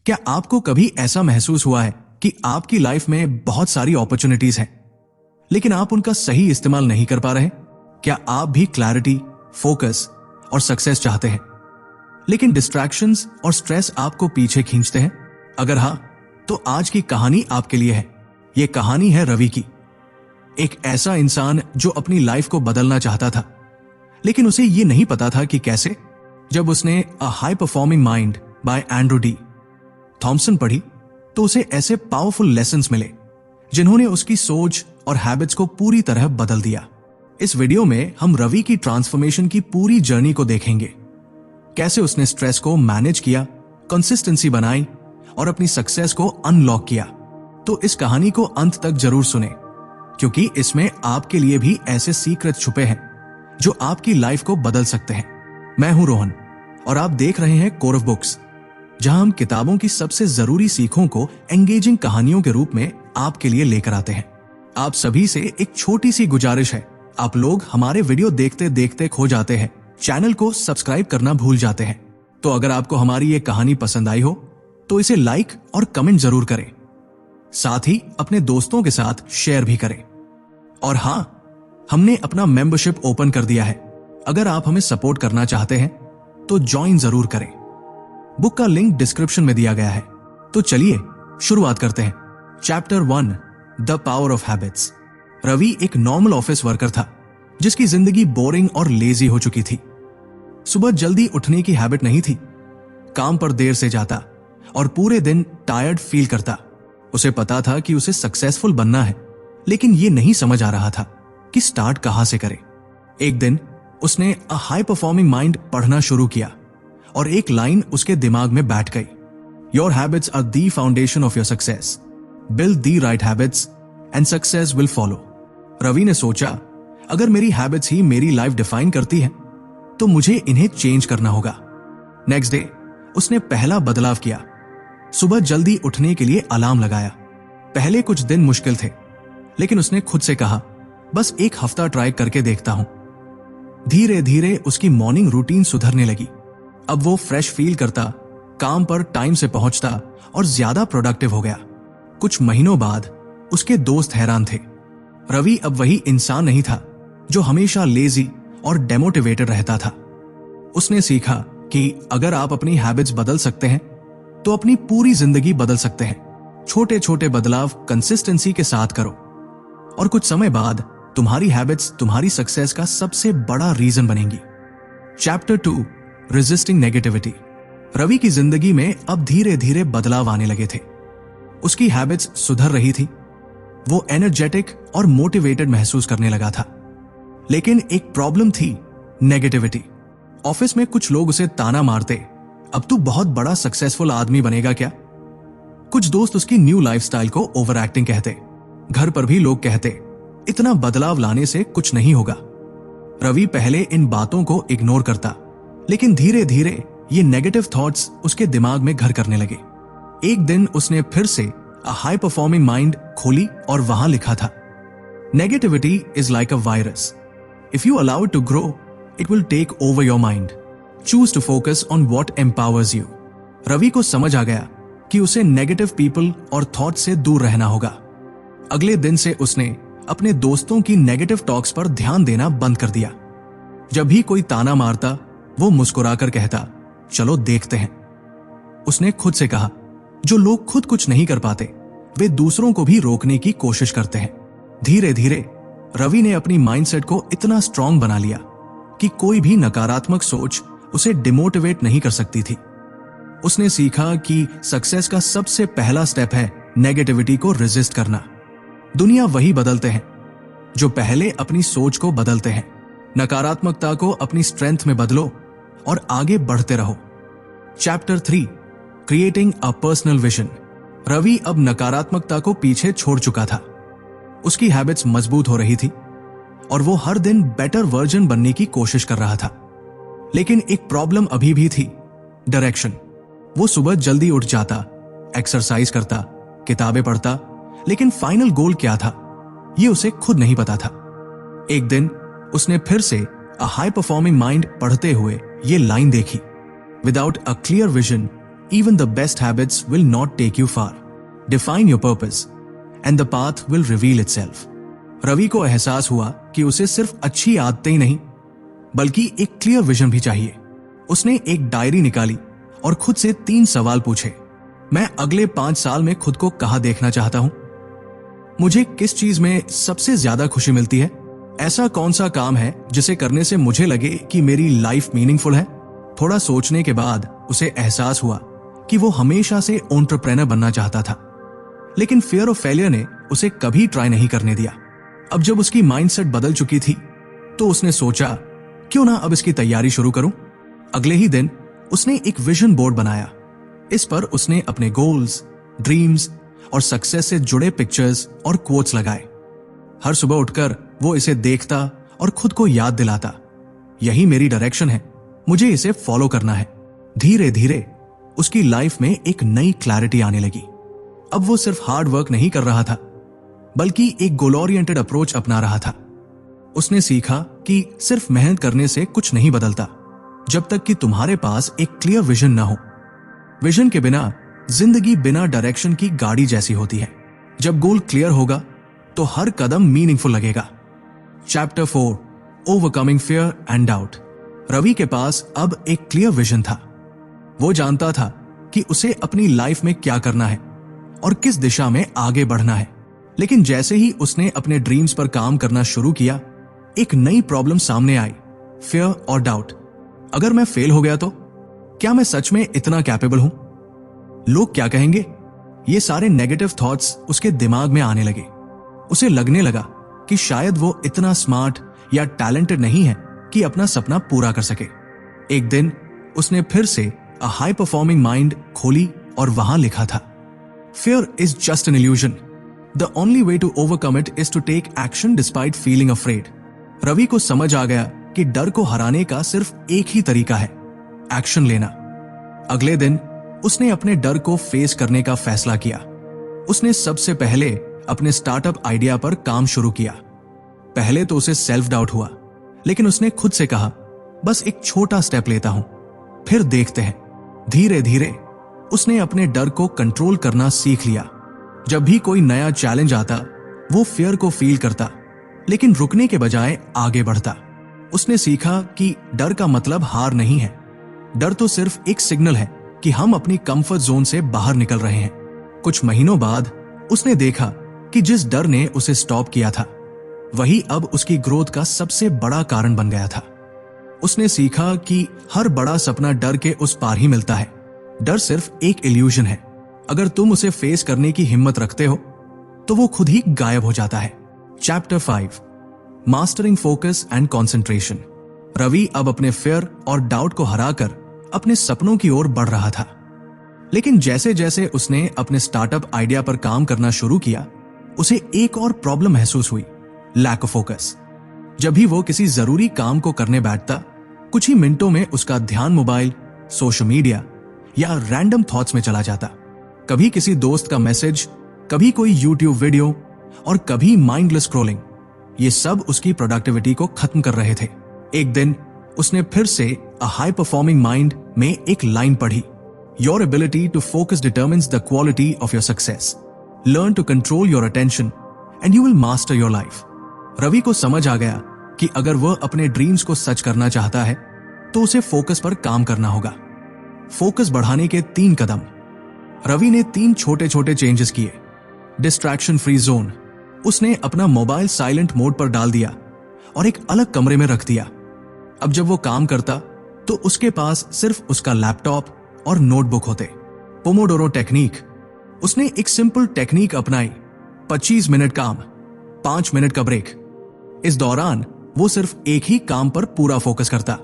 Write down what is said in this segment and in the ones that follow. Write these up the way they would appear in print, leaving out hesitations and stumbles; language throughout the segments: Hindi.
क्या आपको कभी ऐसा महसूस हुआ है कि आपकी लाइफ में बहुत सारी अपॉर्चुनिटीज हैं, लेकिन आप उनका सही इस्तेमाल नहीं कर पा रहे? क्या आप भी क्लैरिटी, फोकस और सक्सेस चाहते हैं, लेकिन डिस्ट्रैक्शंस और स्ट्रेस आपको पीछे खींचते हैं? अगर हाँ, तो आज की कहानी आपके लिए है। यह कहानी है रवि की, एक ऐसा इंसान जो अपनी लाइफ को बदलना चाहता था, लेकिन उसे यह नहीं पता था कि कैसे। जब उसने a high performing mind by Andrew D Thomson पढ़ी, तो उसे ऐसे पावरफुल लेसन्स मिले जिन्होंने उसकी सोच और हैबिट्स को पूरी तरह बदल दिया। इस वीडियो में हम रवि की ट्रांसफॉर्मेशन की पूरी जर्नी को देखेंगे, कैसे उसने स्ट्रेस को मैनेज किया, कंसिस्टेंसी बनाई और अपनी सक्सेस को अनलॉक किया। तो इस कहानी को अंत तक जरूर सुने, क्योंकि इसमें आपके लिए भी ऐसे सीक्रेट छुपे हैं जो आपकी लाइफ को बदल सकते हैं। मैं हूं रोहन और आप देख रहे हैं कोर ऑफ बुक्स, जहां हम किताबों की सबसे जरूरी सीखों को एंगेजिंग कहानियों के रूप में आपके लिए लेकर आते हैं। आप सभी से एक छोटी सी गुजारिश है, आप लोग हमारे वीडियो देखते देखते खो जाते हैं, चैनल को सब्सक्राइब करना भूल जाते हैं। तो अगर आपको हमारी ये कहानी पसंद आई हो तो इसे लाइक और कमेंट जरूर करें, साथ ही अपने दोस्तों के साथ शेयर भी करें। और हां, हमने अपना मेंबरशिप ओपन कर दिया है। अगर आप हमें सपोर्ट करना चाहते हैं तो ज्वाइन जरूर करें। बुक का लिंक डिस्क्रिप्शन में दिया गया है। तो चलिए शुरुआत करते हैं। Chapter 1, the power of habits. Ravi एक नॉर्मल ऑफिस वर्कर था जिसकी जिंदगी बोरिंग और लेजी हो चुकी थी। सुबह जल्दी उठने की हैबिट नहीं थी, काम पर देर से जाता और पूरे दिन टायर्ड फील करता। उसे पता था कि उसे सक्सेसफुल बनना है, लेकिन ये नहीं समझ आ रहा था कि स्टार्ट कहां से करे। एक दिन उसने अ हाई परफॉर्मिंग माइंड पढ़ना शुरू किया और एक लाइन उसके दिमाग में बैठ गई, your habits are the foundation of your success, build the right habits and success will follow. Ravi ने सोचा, अगर मेरी हैबिट्स ही मेरी लाइफ डिफाइन करती हैं, तो मुझे इन्हें चेंज करना होगा। नेक्स्ट डे उसने पहला बदलाव किया, सुबह जल्दी उठने के लिए अलार्म लगाया। पहले कुछ दिन मुश्किल थे, लेकिन उसने खुद से कहा, बस एक हफ्ता ट्राई करके देखता हूं। धीरे धीरे उसकी मॉर्निंग रूटीन सुधरने लगी। अब वो फ्रेश फील करता, काम पर टाइम से पहुंचता और ज्यादा प्रोडक्टिव हो गया। कुछ महीनों बाद उसके दोस्त हैरान थे। रवि अब वही इंसान नहीं था जो हमेशा लेजी और डेमोटिवेटेड रहता था। उसने सीखा कि अगर आप अपनी हैबिट्स बदल सकते हैं तो अपनी पूरी जिंदगी बदल सकते हैं। छोटे छोटे बदलाव कंसिस्टेंसी के साथ करो और कुछ समय बाद तुम्हारी हैबिट्स तुम्हारी सक्सेस का सबसे बड़ा रीजन बनेंगी। Chapter 2, resisting negativity. रवि की जिंदगी में अब धीरे धीरे बदलाव आने लगे थे। उसकी हैबिट्स सुधर रही थी, वो एनर्जेटिक और मोटिवेटेड महसूस करने लगा था। लेकिन एक प्रॉब्लम थी, नेगेटिविटी। ऑफिस में कुछ लोग उसे ताना मारते, अब तू बहुत बड़ा सक्सेसफुल आदमी बनेगा क्या? कुछ दोस्त उसकी न्यू लाइफस्टाइल को ओवर एक्टिंग कहते। घर पर भी लोग कहते, इतना बदलाव लाने से कुछ नहीं होगा। रवि पहले इन बातों को इग्नोर करता, लेकिन धीरे धीरे ये नेगेटिव थॉट्स उसके दिमाग में घर करने लगे। एक दिन उसने फिर से अ हाई परफॉर्मिंग माइंड खोली और वहां लिखा था, negativity is like a virus, if you allow it to grow it will take over your mind, choose to focus on what empowers you. Ravi को समझ आ गया कि उसे नेगेटिव पीपल और थॉट से दूर रहना होगा। अगले दिन से उसने अपने दोस्तों की नेगेटिव टॉक्स पर ध्यान देना बंद कर दिया। जब भी कोई ताना मारता, वो मुस्कुराकर कहता, चलो देखते हैं। उसने खुद से कहा, जो लोग खुद कुछ नहीं कर पाते वे दूसरों को भी रोकने की कोशिश करते हैं। धीरे धीरे रवि ने अपनी माइंडसेट को इतना स्ट्रांग बना लिया कि कोई भी नकारात्मक सोच उसे डिमोटिवेट नहीं कर सकती थी। उसने सीखा कि सक्सेस का सबसे पहला स्टेप है नेगेटिविटी को रेजिस्ट करना। दुनिया वही बदलते हैं जो पहले अपनी सोच को बदलते हैं। नकारात्मकता को अपनी स्ट्रेंथ में बदलो और आगे बढ़ते रहो। Chapter 3, creating a personal vision. Ravi अब नकारात्मकता को पीछे छोड़ चुका था। उसकी हैबिट्स मजबूत हो रही थी और वो हर दिन बेटर वर्जन बनने की कोशिश कर रहा था। लेकिन एक प्रॉब्लम अभी भी थी, डायरेक्शन। वो सुबह जल्दी उठ जाता, एक्सरसाइज करता, किताबें पढ़ता, लेकिन फाइनल गोल क्या था ये उसे खुद नहीं पता था। एक दिन उसने फिर से अ हाई परफॉर्मिंग माइंड पढ़ते हुए ये लाइन देखी, without a clear vision even the best habits will not take you far. Define your purpose and the path will reveal itself. Ravi को एहसास हुआ कि उसे सिर्फ अच्छी आदतें ही नहीं बल्कि एक क्लियर विजन भी चाहिए। उसने एक डायरी निकाली और खुद से 3 सवाल पूछे। मैं अगले 5 साल में खुद को कहाँ देखना चाहता हूं? मुझे किस चीज में सबसे ज्यादा खुशी मिलती है? ऐसा कौन सा काम है जिसे करने से मुझे लगे कि मेरी लाइफ मीनिंगफुल है? थोड़ा सोचने के बाद उसे एहसास हुआ कि वो हमेशा से एंटरप्रेन्योर बनना चाहता था, लेकिन फियर ऑफ फेलियर ने उसे कभी ट्राई नहीं करने दिया। अब जब उसकी माइंडसेट बदल चुकी थी तो उसने सोचा, क्यों ना अब इसकी तैयारी शुरू करूं। अगले ही दिन उसने एक विजन बोर्ड बनाया। इस पर उसने अपने गोल्स, ड्रीम्स और सक्सेस से जुड़े पिक्चर्स और कोट्स लगाए। हर सुबह उठकर वो इसे देखता और खुद को याद दिलाता, यही मेरी डायरेक्शन है, मुझे इसे फॉलो करना है। धीरे धीरे उसकी लाइफ में एक नई क्लैरिटी आने लगी। अब वो सिर्फ हार्ड वर्क नहीं कर रहा था बल्कि एक गोल ओरिएंटेड अप्रोच अपना रहा था। उसने सीखा कि सिर्फ मेहनत करने से कुछ नहीं बदलता जब तक कि तुम्हारे पास एक क्लियर विजन ना हो। विजन के बिना जिंदगी बिना डायरेक्शन की गाड़ी जैसी होती है। जब गोल क्लियर होगा तो हर कदम मीनिंगफुल लगेगा। Chapter 4, overcoming fear and doubt. Ravi के पास अब एक क्लियर विजन था। वो जानता था कि उसे अपनी लाइफ में क्या करना है और किस दिशा में आगे बढ़ना है। लेकिन जैसे ही उसने अपने ड्रीम्स पर काम करना शुरू किया, एक नई प्रॉब्लम सामने आई, फियर और डाउट। अगर मैं फेल हो गया तो? क्या मैं सच में इतना कैपेबल हूं? लोग क्या कहेंगे? ये सारे नेगेटिव थॉट्स उसके दिमाग में आने लगे। उसे लगने लगा कि शायद वो इतना स्मार्ट या टैलेंटेड नहीं है कि अपना सपना पूरा कर सके। एक दिन उसने फिर से अ हाई परफॉर्मिंग माइंड खोली और वहां लिखा था, Fear is just an illusion. The only way to overcome it is to take action despite feeling afraid. Ravi को समझ आ गया कि डर को हराने का सिर्फ एक ही तरीका है, एक्शन लेना। अगले दिन उसने अपने डर को फेस करने का फैसला किया। उसने सबसे पहले अपने स्टार्टअप आइडिया पर काम शुरू किया। पहले तो उसे सेल्फ डाउट हुआ, लेकिन उसने खुद से कहा, बस एक छोटा स्टेप लेता हूं, फिर देखते हैं। धीरे धीरे उसने अपने डर को कंट्रोल करना सीख लिया। जब भी कोई नया चैलेंज आता, वो फियर को फील करता, लेकिन रुकने के बजाय आगे बढ़ता। उसने सीखा कि डर का मतलब हार नहीं है। डर तो सिर्फ एक सिग्नल है कि हम अपनी कंफर्ट जोन से बाहर निकल रहे हैं। कुछ महीनों बाद उसने देखा कि जिस डर ने उसे स्टॉप किया था, वही अब उसकी ग्रोथ का सबसे बड़ा कारण बन गया था। उसने सीखा कि हर बड़ा सपना डर के उस पार ही मिलता है। डर सिर्फ एक इल्यूजन है। अगर तुम उसे फेस करने की हिम्मत रखते हो तो वो खुद ही गायब हो जाता है। Chapter 5, mastering focus and concentration. Ravi अब अपने फियर और डाउट को हराकर अपने सपनों की ओर बढ़ रहा था। लेकिन जैसे जैसे उसने अपने स्टार्टअप आइडिया पर काम करना शुरू किया, उसे एक और प्रॉब्लम महसूस हुई, लैक ऑफ फोकस। जब भी वो किसी जरूरी काम को करने बैठता, कुछ ही मिनटों में उसका ध्यान मोबाइल, सोशल मीडिया या रैंडम थॉट्स में चला जाता। कभी किसी दोस्त का मैसेज, कभी कोई यूट्यूब वीडियो और कभी माइंडलेस स्क्रॉलिंग। ये सब उसकी प्रोडक्टिविटी को खत्म कर रहे थे। एक दिन उसने फिर से अ हाई परफॉर्मिंग माइंड में एक लाइन पढ़ी, your ability to focus determines the quality of your success. Learn to control your attention and you will master your life. Ravi को समझ आ गया कि अगर वह अपने ड्रीम्स को सच करना चाहता है तो उसे फोकस पर काम करना होगा। फोकस बढ़ाने के 3 कदम। रवि ने 3 छोटे छोटे चेंजेस किए। Distraction free zone. उसने अपना मोबाइल साइलेंट मोड पर डाल दिया और एक अलग कमरे में रख दिया। अब जब वो काम करता तो उसके पास सिर्फ उसका लैपटॉप और नोटबुक होते। Pomodoro technique. उसने एक सिंपल टेक्निक अपनाई, 25 मिनट काम, 5 मिनट का ब्रेक। इस दौरान वो सिर्फ एक ही काम पर पूरा फोकस करता।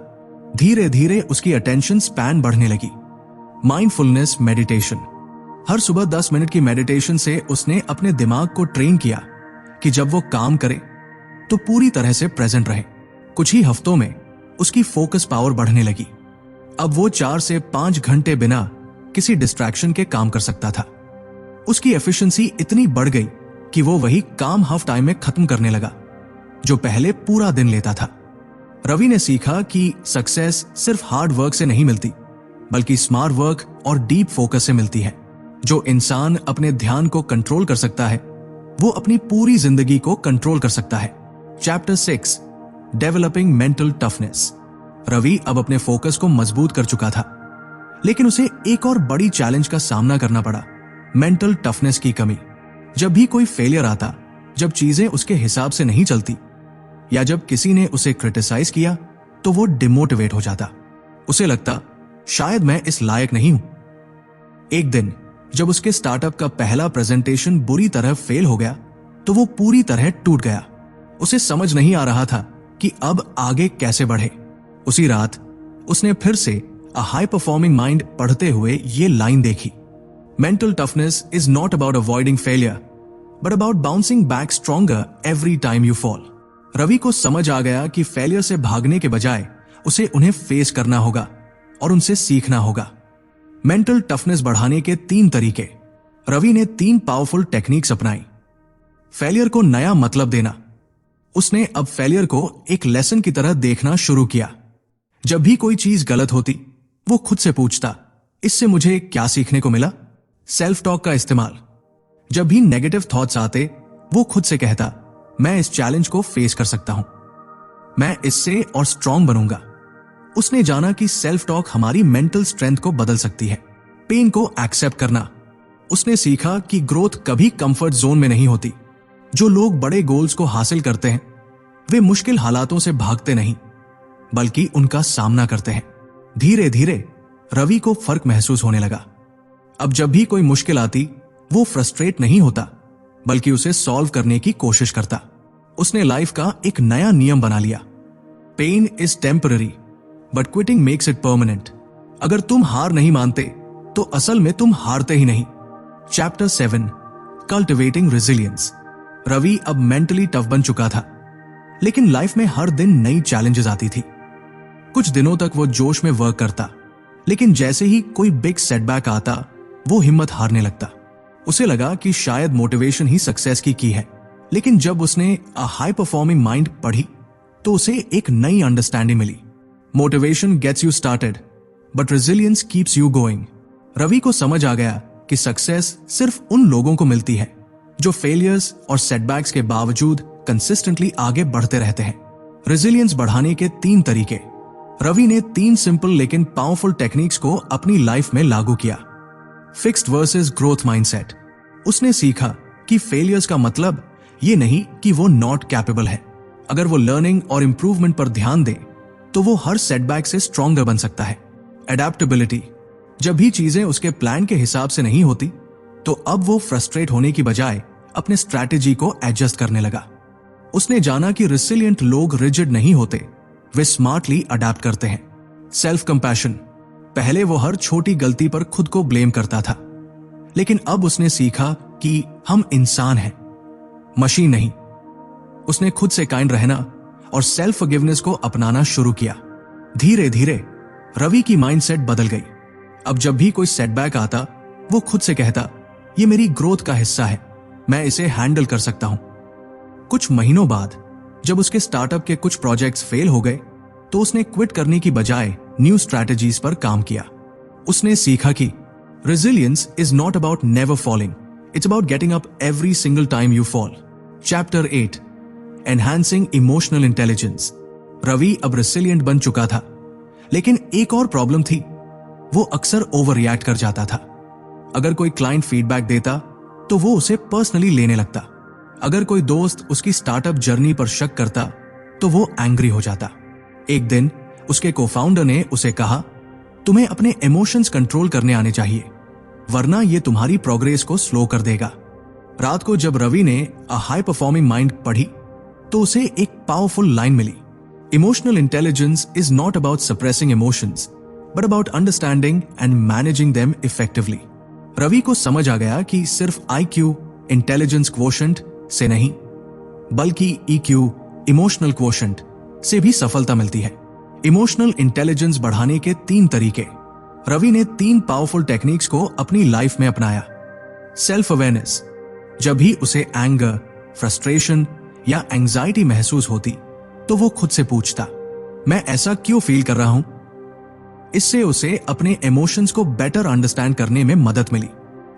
धीरे धीरे उसकी अटेंशन स्पैन बढ़ने लगी। Mindfulness meditation. हर सुबह 10 मिनट की मेडिटेशन से उसने अपने दिमाग को ट्रेन किया कि जब वो काम करे तो पूरी तरह से प्रेजेंट रहे। कुछ ही हफ्तों में उसकी फोकस पावर बढ़ने लगी। अब वो 4 से 5 घंटे बिना किसी डिस्ट्रैक्शन के काम कर सकता था। उसकी एफिशिएंसी इतनी बढ़ गई कि वो वही काम हाफ टाइम में खत्म करने लगा जो पहले पूरा दिन लेता था। रवि ने सीखा कि सक्सेस सिर्फ हार्ड वर्क से नहीं मिलती, बल्कि स्मार्ट वर्क और डीप फोकस से मिलती है। जो इंसान अपने ध्यान को कंट्रोल कर सकता है वो अपनी पूरी जिंदगी को कंट्रोल कर सकता है। Chapter 6 developing mental toughness. Ravi अब अपने फोकस को मजबूत कर चुका था, लेकिन उसे एक और बड़ी चैलेंज का सामना करना पड़ा, मेंटल टफनेस की कमी। जब भी कोई फेलियर आता, जब चीजें उसके हिसाब से नहीं चलती या जब किसी ने उसे क्रिटिसाइज किया तो वो डिमोटिवेट हो जाता। उसे लगता शायद मैं इस लायक नहीं हूं। एक दिन जब उसके स्टार्टअप का पहला प्रेजेंटेशन बुरी तरह फेल हो गया तो वो पूरी तरह टूट गया। उसे समझ नहीं आ रहा था कि अब आगे कैसे बढ़े। उसी रात उसने फिर से अ हाई परफॉर्मिंग माइंड पढ़ते हुए ये लाइन देखी, mental toughness is not about avoiding failure but about bouncing back stronger every time you fall. Ravi को समझ आ गया कि फेलियर से भागने के बजाय उसे उन्हें फेस करना होगा और उनसे सीखना होगा। मेंटल टफनेस बढ़ाने के 3 तरीके। रवि ने 3 पावरफुल टेक्निक्स अपनाई। फेलियर को नया मतलब देना। उसने अब फेलियर को एक लेसन की तरह देखना शुरू किया। जब भी कोई चीज गलत होती वो खुद से पूछता, इससे मुझे क्या सीखने को मिला। सेल्फ टॉक का इस्तेमाल। जब भी नेगेटिव थॉट्स आते वो खुद से कहता, मैं इस चैलेंज को फेस कर सकता हूं, मैं इससे और स्ट्रांग बनूंगा। उसने जाना कि सेल्फ टॉक हमारी मेंटल स्ट्रेंथ को बदल सकती है। पेन को एक्सेप्ट करना। उसने सीखा कि ग्रोथ कभी कंफर्ट जोन में नहीं होती। जो लोग बड़े गोल्स को हासिल करते हैं वे मुश्किल हालातों से भागते नहीं बल्कि उनका सामना करते हैं। धीरे धीरे रवि को फर्क महसूस होने लगा। अब जब भी कोई मुश्किल आती वो फ्रस्ट्रेट नहीं होता बल्कि उसे सॉल्व करने की कोशिश करता। उसने लाइफ का एक नया नियम बना लिया, pain is temporary but quitting makes it permanent. अगर तुम हार नहीं मानते तो असल में तुम हारते ही नहीं। Chapter 7 cultivating resilience. रवि अब मेंटली टफ बन चुका था, लेकिन लाइफ में हर दिन नई चैलेंजेस आती थी। कुछ दिनों तक वो जोश में वर्क करता, लेकिन जैसे ही कोई बिग सेटबैक आता वो हिम्मत हारने लगता। उसे लगा कि शायद मोटिवेशन ही सक्सेस की है। लेकिन जब उसने अ हाई परफॉर्मिंग माइंड पढ़ी तो उसे एक नई अंडरस्टैंडिंग मिली। Motivation gets you started but resilience keeps you going. Ravi को समझ आ गया कि सक्सेस सिर्फ उन लोगों को मिलती है जो फेलियर्स और सेटबैक्स के बावजूद कंसिस्टेंटली आगे बढ़ते रहते हैं। रेजिलियंस बढ़ाने के 3 तरीके। रवि ने 3 सिंपल लेकिन पावरफुल टेक्निक्स को अपनी लाइफ में लागू किया। Fixed versus growth mindset. उसने सीखा कि फेलियर्स का मतलब ये नहीं कि वो नॉट कैपेबल है। अगर वो लर्निंग और इंप्रूवमेंट पर ध्यान दे तो वो हर सेटबैक से स्ट्रॉन्गर बन सकता है। एडेप्टेबिलिटी। जब भी चीजें उसके प्लान के हिसाब से नहीं होती तो अब वो फ्रस्ट्रेट होने की बजाय अपने स्ट्रैटेजी को एडजस्ट करने लगा। उसने जाना कि रेसिलिएंट लोग रिजिड नहीं होते, वे स्मार्टली अडेप्ट करते हैं। Self compassion. पहले वो हर छोटी गलती पर खुद को ब्लेम करता था, लेकिन अब उसने सीखा कि हम इंसान हैं, मशीन नहीं। उसने खुद से काइंड रहना और सेल्फ फॉरगिवनेस को अपनाना शुरू किया। धीरे धीरे रवि की माइंडसेट बदल गई। अब जब भी कोई सेटबैक आता वो खुद से कहता, ये मेरी ग्रोथ का हिस्सा है, मैं इसे हैंडल कर सकता हूं। कुछ महीनों बाद जब उसके स्टार्टअप के कुछ प्रोजेक्ट्स फेल हो गए तो उसने क्विट करने की बजाय न्यू स्ट्रैटेजीज पर काम किया। उसने सीखा कि resilience is not about never falling, it's about getting up every single time you fall. Chapter 8 enhancing emotional intelligence. Ravi अब रेसिलिएंट बन चुका था, लेकिन एक और प्रॉब्लम थी, वो अक्सर ओवर रिएक्ट कर जाता था। अगर कोई क्लाइंट फीडबैक देता तो वो उसे पर्सनली लेने लगता। अगर कोई दोस्त उसकी स्टार्टअप जर्नी पर शक करता तो वो एंग्री हो जाता। एक दिन उसके कोफाउंडर ने उसे कहा, तुम्हें अपने इमोशंस कंट्रोल करने आने चाहिए, वरना ये तुम्हारी प्रोग्रेस को स्लो कर देगा। रात को जब रवि ने अ हाई परफॉर्मिंग माइंड पढ़ी तो उसे एक पावरफुल लाइन मिली, emotional intelligence is not about suppressing emotions but about understanding and managing them effectively. Ravi को समझ आ गया कि सिर्फ IQ इंटेलिजेंस क्वोशंट से नहीं बल्कि EQ इमोशनल क्वोशंट से भी सफलता मिलती है। इमोशनल इंटेलिजेंस बढ़ाने के 3 तरीके। रवि ने 3 पावरफुल टेक्निक्स को अपनी लाइफ में अपनाया। Self awareness. जब भी उसे एंगर, फ्रस्ट्रेशन या एंजाइटी महसूस होती तो वो खुद से पूछता, मैं ऐसा क्यों फील कर रहा हूं। इससे उसे अपने इमोशंस को बेटर अंडरस्टैंड करने में मदद मिली।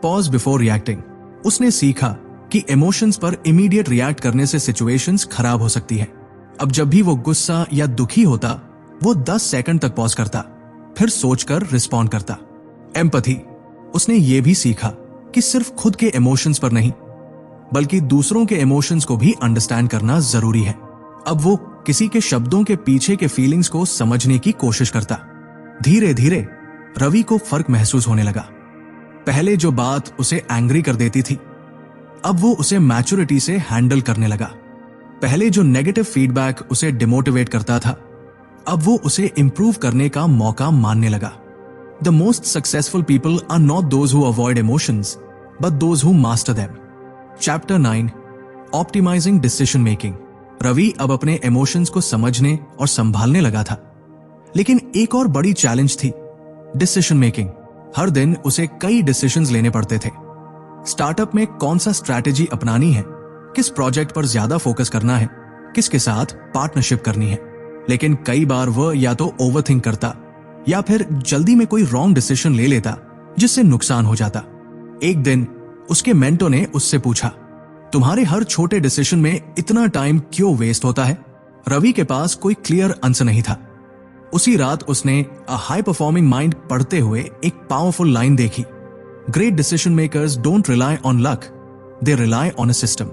Pause before reacting. उसने सीखा कि इमोशंस पर इमीडिएट रिएक्ट करने से सिचुएशंस खराब हो सकती है। अब जब भी वो गुस्सा या दुखी होता, वो 10 सेकंड तक पॉज करता, फिर सोचकर रिस्पॉन्ड करता। एम्पैथी। उसने ये भी सीखा कि सिर्फ खुद के इमोशंस पर नहीं, बल्कि दूसरों के इमोशंस को भी अंडरस्टैंड करना जरूरी है। अब वो किसी के शब्दों के पीछे के फीलिंग्स को समझने की कोशिश करता। धीरे धीरे रवि को फर्क महसूस होने लगा। पहले जो बात उसे एंग्री कर देती थी, अब वो उसे मैच्योरिटी से हैंडल करने लगा। पहले जो नेगेटिव फीडबैक उसे डिमोटिवेट करता था, अब वो उसे इंप्रूव करने का मौका मानने लगा। The most successful people are not those who avoid emotions, but those who master them. Chapter 9, optimising decision making. Ravi अब अपने इमोशंस को समझने और संभालने लगा था, लेकिन एक और बड़ी चैलेंज थी, डिसीजन मेकिंग। हर दिन उसे कई डिसीजंस लेने पड़ते थे। स्टार्टअप में कौन सा स्ट्रैटेजी अपनानी है, किस प्रोजेक्ट पर ज्यादा फोकस करना है, किसके साथ पार्टनरशिप करनी है। लेकिन कई बार वह या तो ओवरथिंक करता या फिर जल्दी में कोई रॉन्ग डिसीजन ले लेता, जिससे नुकसान हो जाता। एक दिन उसके मेंटोर ने उससे पूछा, तुम्हारे हर छोटे डिसीजन में इतना टाइम क्यों वेस्ट होता है? रवि के पास कोई क्लियर आंसर नहीं था। उसी रात उसने अ हाई परफॉर्मिंग माइंड पढ़ते हुए एक पावरफुल लाइन देखी, great decision makers don't rely on luck, they rely on a system.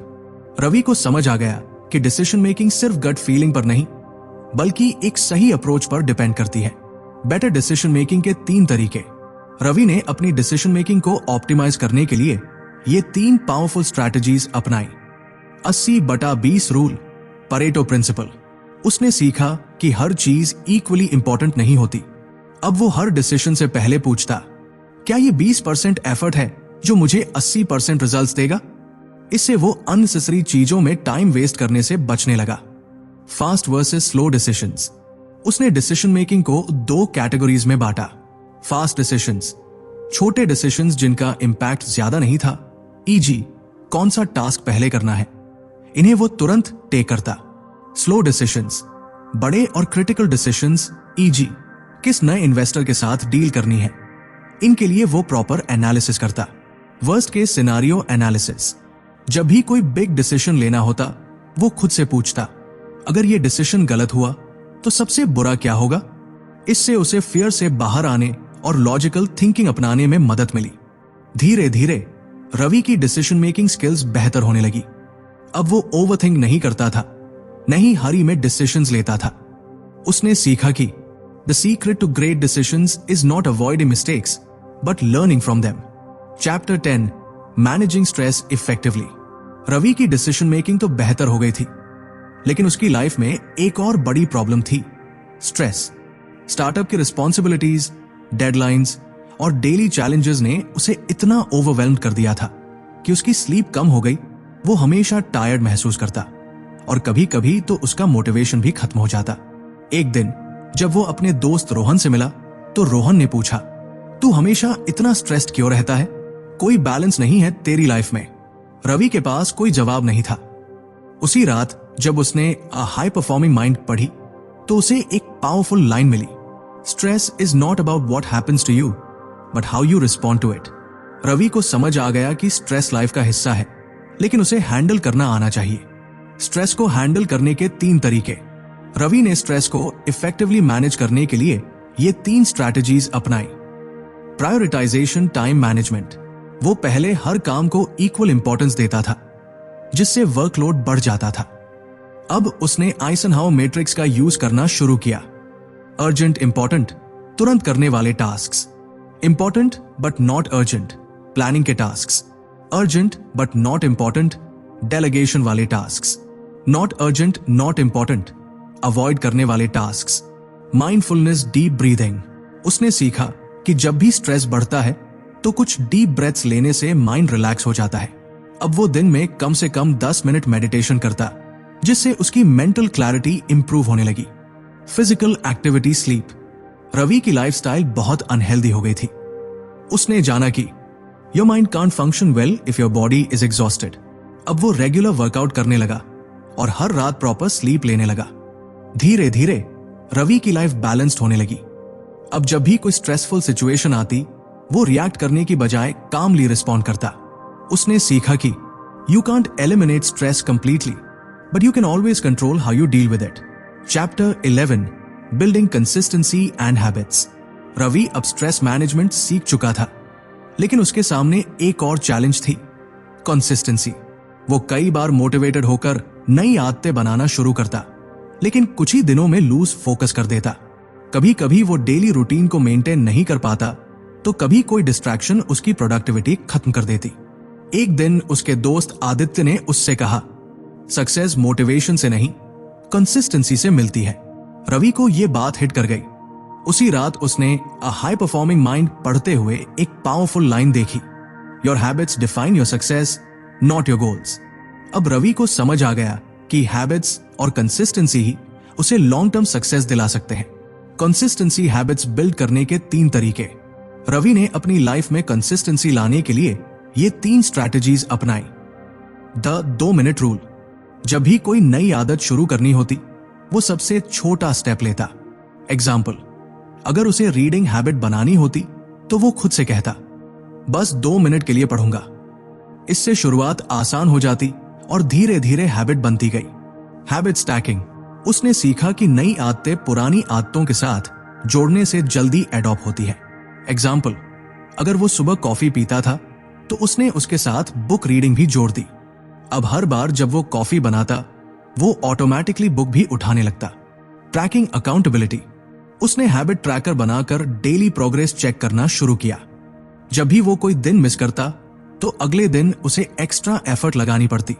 Ravi को समझ आ गया कि डिसीजन मेकिंग सिर्फ गट फीलिंग पर नहीं, बल्कि एक सही अप्रोच पर डिपेंड करती है। बेटर डिसीजन मेकिंग के 3 तरीके। रवि ने अपनी डिसीजन मेकिंग को ऑप्टिमाइज करने के लिए ये 3 पावरफुल स्ट्रैटेजीज अपनाई। 80/20 रूल, परेटो प्रिंसिपल। उसने सीखा कि हर चीज इक्वली इंपॉर्टेंट नहीं होती। अब वो हर डिसीजन से पहले पूछता, क्या ये 20% एफर्ट है जो मुझे 80% रिजल्ट्स देगा? इससे वो अननेसेसरी चीजों में टाइम वेस्ट करने से बचने लगा। Fast versus slow decisions. उसने डिसीजन मेकिंग को 2 कैटेगरीज में बांटा। फास्ट डिसीजंस, छोटे डिसीजंस जिनका इंपैक्ट ज्यादा नहीं था, ईजी कौन सा टास्क पहले करना है, इन्हें वो तुरंत टेक करता। स्लो डिसीजंस, बड़े और क्रिटिकल डिसीजंस, ईजी किस नए इन्वेस्टर के साथ डील करनी है, इनके लिए वो प्रॉपर एनालिसिस करता। Worst case scenario analysis. जब भी कोई बिग डिसीजन लेना होता, वो खुद से पूछता, अगर ये डिसीजन गलत हुआ तो सबसे बुरा क्या होगा? इससे उसे फियर से बाहर आने और लॉजिकल थिंकिंग अपनाने में मदद मिली। धीरे धीरे रवि की डिसीजन मेकिंग स्किल्स बेहतर होने लगी। अब वो ओवरथिंक नहीं करता था, नहीं हरी में डिसीजंस लेता था। उसने सीखा कि the secret to great decisions is not avoiding mistakes but learning from them. Chapter 10, managing stress effectively. Ravi की डिसीजन मेकिंग तो बेहतर हो गई थी, लेकिन उसकी लाइफ में एक और बड़ी प्रॉब्लम थी, स्ट्रेस। स्टार्टअप की रिस्पॉन्सिबिलिटीज, डेडलाइंस और डेली चैलेंजेस ने उसे इतना ओवरवेल्म्ड कर दिया था कि उसकी स्लीप कम हो गई। वो हमेशा टायर्ड महसूस करता और कभी कभी तो उसका मोटिवेशन भी खत्म हो जाता। एक दिन जब वो अपने दोस्त रोहन से मिला तो रोहन ने पूछा, तू हमेशा इतना स्ट्रेस्ड क्यों रहता है? कोई बैलेंस नहीं है तेरी लाइफ में? रवि के पास कोई जवाब नहीं था। उसी रात जब उसने अ हाई परफॉर्मिंग माइंड पढ़ी तो उसे एक पावरफुल लाइन मिली, stress is not about what happens to you but how you respond to it. Ravi को समझ आ गया कि स्ट्रेस लाइफ का हिस्सा है, लेकिन उसे हैंडल करना आना चाहिए। स्ट्रेस को हैंडल करने के 3 तरीके। रवि ने स्ट्रेस को इफेक्टिवली मैनेज करने के लिए ये 3 स्ट्रैटेजीज अपनाई। Prioritisation time management. वो पहले हर काम को इक्वल इंपॉर्टेंस देता था, जिससे वर्कलोड बढ़ जाता था। अब उसने आइजनहावर मैट्रिक्स का यूज करना शुरू किया। अर्जेंट इंपॉर्टेंट, तुरंत करने वाले tasks. Important but not urgent, planning के tasks. Urgent but not important, delegation वाले tasks. Not urgent not important, avoid करने वाले टास्क्स। Mindfulness, deep breathing. उसने सीखा कि जब भी स्ट्रेस बढ़ता है तो कुछ डीप ब्रेथ्स लेने से माइंड रिलैक्स हो जाता है। अब वो दिन में कम से कम 10 मिनट मेडिटेशन करता, जिससे उसकी मेंटल क्लैरिटी इंप्रूव होने लगी। Physical activity, sleep. रवि की लाइफस्टाइल बहुत अनहेल्दी हो गई थी। उसने जाना कि your mind can't function well if your body is exhausted. अब वो रेगुलर वर्कआउट करने लगा और हर रात प्रॉपर स्लीप लेने लगा। धीरे धीरे रवि की लाइफ बैलेंस्ड होने लगी। अब जब भी कोई स्ट्रेसफुल सिचुएशन आती, वो रिएक्ट करने की बजाय कामली रिस्पॉन्ड करता। उसने सीखा कि you can't eliminate stress completely, but you can always control how you deal with it. Chapter 11, building consistency and habits. Ravi अब स्ट्रेस मैनेजमेंट सीख चुका था, लेकिन उसके सामने एक और चैलेंज थी, कंसिस्टेंसी। वो कई बार मोटिवेटेड होकर नई आदतें बनाना शुरू करता, लेकिन कुछ ही दिनों में लूज फोकस कर देता। कभी कभी वो डेली रूटीन को मेंटेन नहीं कर पाता, तो कभी कोई डिस्ट्रैक्शन उसकी प्रोडक्टिविटी खत्म कर देती। एक दिन उसके दोस्त आदित्य ने उससे कहा, सक्सेस मोटिवेशन से नहीं, कंसिस्टेंसी से मिलती है। रवि को यह बात हिट कर गई। उसी रात उसने अ हाई परफॉर्मिंग माइंड पढ़ते हुए एक पावरफुल लाइन देखी, your habits define your success, not your goals. अब रवि को समझ आ गया कि हैबिट्स और कंसिस्टेंसी ही उसे लॉन्ग टर्म सक्सेस दिला सकते हैं। कंसिस्टेंसी हैबिट्स बिल्ड करने के 3 तरीके। रवि ने अपनी लाइफ में कंसिस्टेंसी लाने के लिए ये 3 स्ट्रैटेजीज अपनाई। The 2 minute rule. जब भी कोई नई आदत शुरू करनी होती, वो सबसे छोटा स्टेप लेता। एग्जाम्पल, अगर उसे रीडिंग हैबिट बनानी होती तो वो खुद से कहता, बस 2 मिनट के लिए पढ़ूंगा। इससे शुरुआत आसान हो जाती और धीरे धीरे हैबिट बनती गई। Habit stacking. उसने सीखा कि नई आदतें पुरानी आदतों के साथ जोड़ने से जल्दी एडॉप्ट होती है। एग्जाम्पल, अगर वो सुबह कॉफी पीता था तो उसने उसके साथ बुक रीडिंग भी जोड़ दी। अब हर बार जब वो कॉफी बनाता, वो ऑटोमेटिकली बुक भी उठाने लगता। Tracking accountability. उसने हैबिट ट्रैकर बनाकर डेली प्रोग्रेस चेक करना शुरू किया। जब भी वो कोई दिन मिस करता तो अगले दिन उसे एक्स्ट्रा एफर्ट लगानी पड़ती।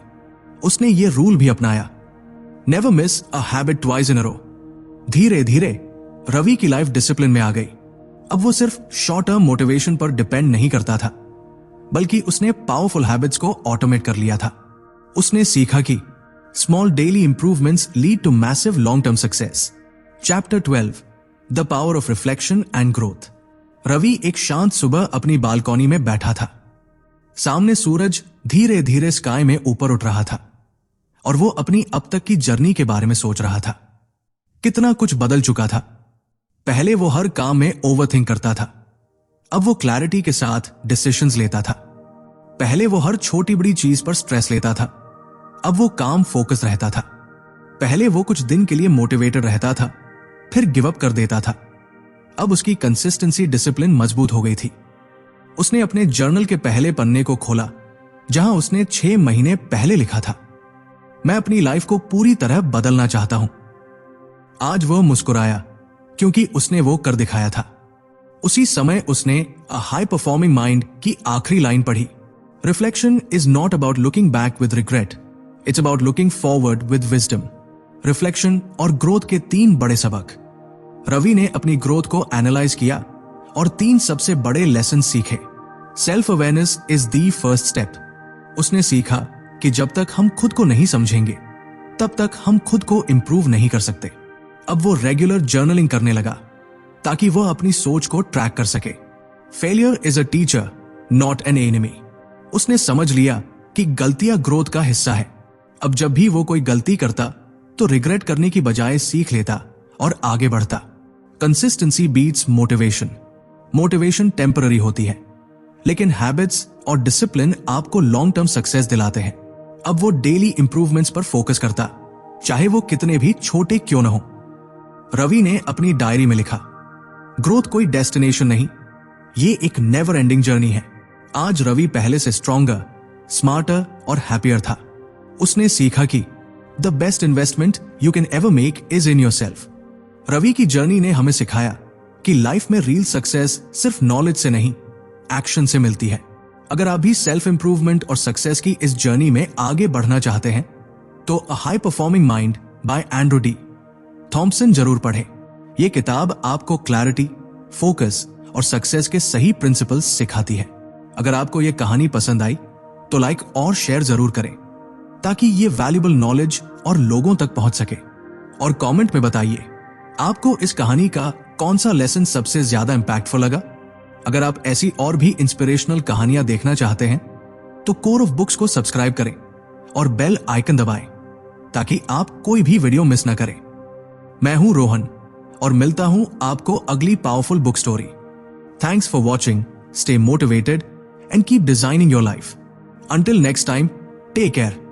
उसने ये रूल भी अपनाया, never miss a habit twice in a row. धीरे धीरे रवि की लाइफ डिसिप्लिन में आ गई। अब वो सिर्फ शॉर्ट टर्म मोटिवेशन पर डिपेंड नहीं करता था, बल्कि उसने पावरफुल हैबिट्स को ऑटोमेट कर लिया था। उसने सीखा कि small daily improvements lead to massive long term success. Chapter 12, the power of reflection and growth. Ravi एक शांत सुबह अपनी बालकनी में बैठा था। सामने सूरज धीरे धीरे स्काई में ऊपर उठ रहा था और वो अपनी अब तक की जर्नी के बारे में सोच रहा था। कितना कुछ बदल चुका था। पहले वो हर काम में ओवरथिंक करता था, अब वो क्लैरिटी के साथ डिसीजंस लेता था। पहले वो हर छोटी बड़ी चीज पर स्ट्रेस लेता था, अब वो काम फोकस रहता था। पहले वो कुछ दिन के लिए मोटिवेटेड रहता था, फिर गिव अप कर देता था। अब उसकी कंसिस्टेंसी डिसिप्लिन मजबूत हो गई थी। उसने अपने जर्नल के पहले पन्ने को खोला, जहां उसने 6 महीने पहले लिखा था, मैं अपनी लाइफ को पूरी तरह बदलना चाहता हूं। आज वह मुस्कुराया क्योंकि उसने वो कर दिखाया था। उसी समय उसने अ हाई परफॉर्मिंग माइंड की आखिरी लाइन पढ़ी, reflection is not about looking back with regret, it's about looking forward with wisdom. Reflection और ग्रोथ के 3 बड़े सबक। रवि ने अपनी ग्रोथ को एनालाइज किया और 3 सबसे बड़े लेसन सीखे। Self awareness is the first step. उसने सीखा कि जब तक हम खुद को नहीं समझेंगे, तब तक हम खुद को इंप्रूव नहीं कर सकते। अब वो रेगुलर जर्नलिंग करने लगा ताकि वह अपनी सोच को ट्रैक कर सके। Failure is a teacher, not an enemy. उसने समझ लिया कि गलतियां ग्रोथ का हिस्सा है। अब जब भी वो कोई गलती करता तो रिग्रेट करने की बजाय सीख लेता और आगे बढ़ता। Consistency beats motivation. Motivation temporary होती है, लेकिन हैबिट्स और डिसिप्लिन आपको लॉन्ग टर्म सक्सेस दिलाते हैं। अब वो डेली इंप्रूवमेंट्स पर फोकस करता, चाहे वो कितने भी छोटे क्यों न हो। रवि ने अपनी डायरी में लिखा, ग्रोथ कोई डेस्टिनेशन नहीं, ये एक नेवर एंडिंग जर्नी है। आज रवि पहले से स्ट्रॉन्गर, स्मार्टर और हैप्पियर था। उसने सीखा कि the best investment you can ever make is in yourself. Ravi की जर्नी ने हमें सिखाया कि लाइफ में रियल सक्सेस सिर्फ नॉलेज से नहीं, एक्शन से मिलती है। अगर आप भी सेल्फ इंप्रूवमेंट और सक्सेस की इस जर्नी में आगे बढ़ना चाहते हैं तो अ high performing mind by Andrew D Thompson जरूर पढ़ें। यह किताब आपको क्लैरिटी, फोकस और सक्सेस के सही प्रिंसिपल्स सिखाती है। अगर आपको यह कहानी पसंद आई तो लाइक और शेयर जरूर करें ताकि ये वैल्यूएबल नॉलेज और लोगों तक पहुंच सके। और कमेंट में बताइए आपको इस कहानी का कौन सा लेसन सबसे ज्यादा इंपैक्टफुल लगा। अगर आप ऐसी और भी इंस्पिरेशनल कहानियां देखना चाहते हैं तो कोर ऑफ बुक्स को सब्सक्राइब करें और बेल आइकन दबाएं ताकि आप कोई भी वीडियो मिस ना करें। मैं हूं रोहन और मिलता हूं आपको अगली powerful book story. Thanks for watching, stay motivated and keep designing your life. Until next time, take care.